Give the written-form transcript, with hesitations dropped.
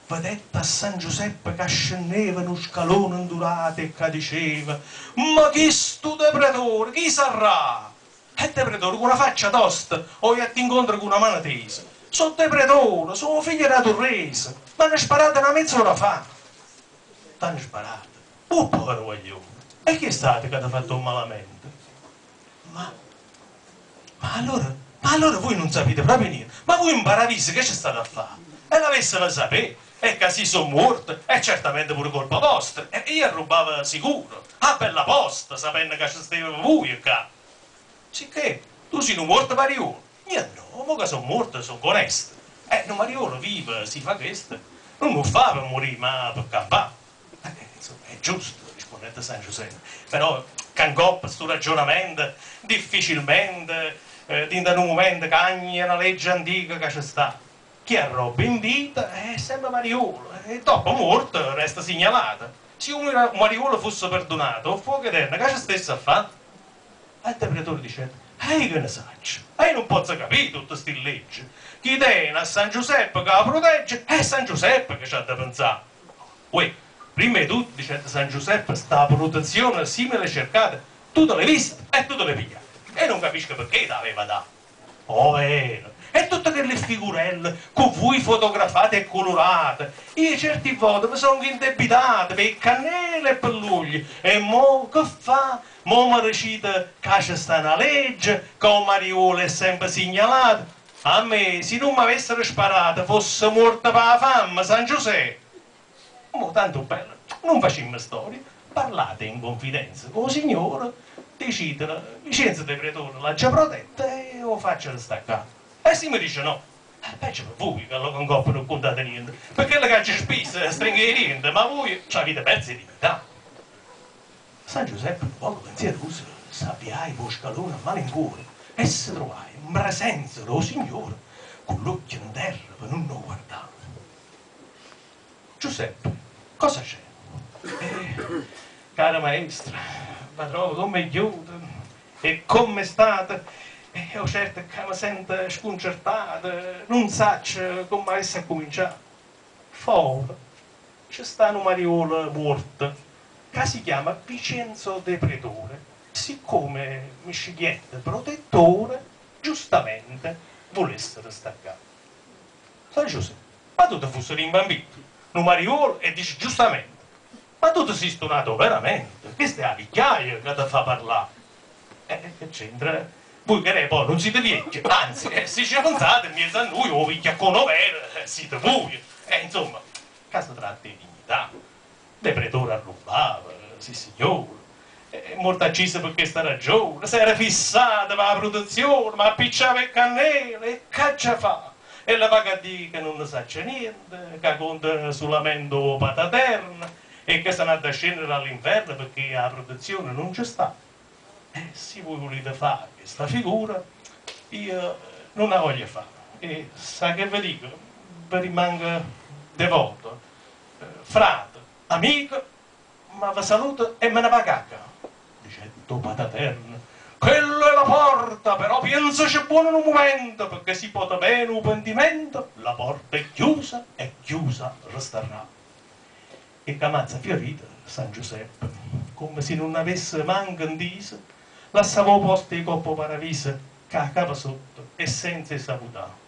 vedette a San Giuseppe che scendeva in un scalone indurato e che diceva: ma chi sto depredore, chi sarà? È depredore con una faccia tosta o è incontro con una mano tesa. Sono depredore, sono figlio della Torrese, mi hanno sparato una mezz'ora fa. T'hanno sparato? Oh, povero guaglione, e chi è stato che ti ha fatto un malamente? Ma, ma allora voi non sapete proprio niente, ma voi imparaviste che c'è stato a fare? E l'avessero sapere, e che si sono morti, è certamente pure colpa vostra, e io rubava sicuro, a bella posta, sapendo che ci stava voi qua. Sicché, tu sei un morto Mariolo? Io no, ma che sono morto, sono onesto. Un Mariolo vive, si fa questo, non lo fa per morire, ma per campare. Insomma, è giusto, rispondete San Giuseppe, però cancoppa questo ragionamento difficilmente in un momento cagna una legge antica che c'è sta. Chi ha roba in vita è sempre Mariolo e dopo morto resta segnalata. Se un Mariolo fosse perdonato, o fuoco eterno, che c'è stesso a fare? E il depredatore dice: ehi che ne saccio, non posso capire tutte queste leggi. Chi tiene a San Giuseppe che la protegge è San Giuseppe che c'ha da pensare. Uè, prima di tutto, dice San Giuseppe, sta protezione simile cercata, tu te l'hai vista e tu te l'hai pigliata. E non capisco perché t'aveva dato. Povero, e tutte quelle figurelle con voi fotografate e colorate. Io certe volte mi sono indebitate per cannelle e per l'ugli. E mo che fa? Mo mi recita che c'è sta una legge, che un Mariolo è sempre segnalato. A me, se non mi avessero sparato, fosse morta per la fame, San Giuseppe. Mo tanto bello, non facciamo storie, parlate in confidenza con il signore, decidere, licenza di pretore l'ha già protetta e lo faccia staccare. E se mi dice no, peggio per voi che lo concoppo non contate niente, perché le caccia spese stringhe niente, ma voi ci avete perso di metà. San Giuseppe, un po' pensieroso, s'avviai per scalone a malincuore e si trovai in presenza del Signore con l'occhio in terra per non lo guardare. Giuseppe, cosa c'è? Cara maestra, ma trovo come aiuta e come state? Io certo che mi sento sconcertata, non so come essere cominciato. Fuori c'è sta un Mariolo morto che si chiama Vincenzo De Pretore. Siccome mi scegliete protettore, giustamente volesse staccare. Sai Giuseppe, ma tu ti fossi rimbambito, un Mariolo e dici giustamente, ma tu ti sei stonato veramente, questa è la vecchiaia che ti fa parlare. Che c'entra? Voi che poi non siete vecchi, anzi, se ci pensate in mezzo a noi, o vecchiaccono vero, siete voi. Insomma, casa tratta di dignità, depredore arrubava, sì signore, molto accisa per questa ragione, si era fissata per la protezione, ma appicciava il cannello, e che ci fa? E la vaga di che non ne sa niente, che conta solamente pataterna, e che se n'ha da scendere all'inferno perché la protezione non c'è sta. Se voi volete fare questa figura, io non la voglio fare. E sa che vi dico? Vi rimango devoto, frate, amico, ma vi saluto e me ne va cacca. Dice, tu pataterna, quella è la porta, però penso c'è buono in un momento, perché si può bene un pentimento, la porta è chiusa e chiusa resterà. E camazza fiorita, San Giuseppe, come se non avesse manco indiso, lasciava posto di coppo paravisa, che a capo sotto e senza salutare.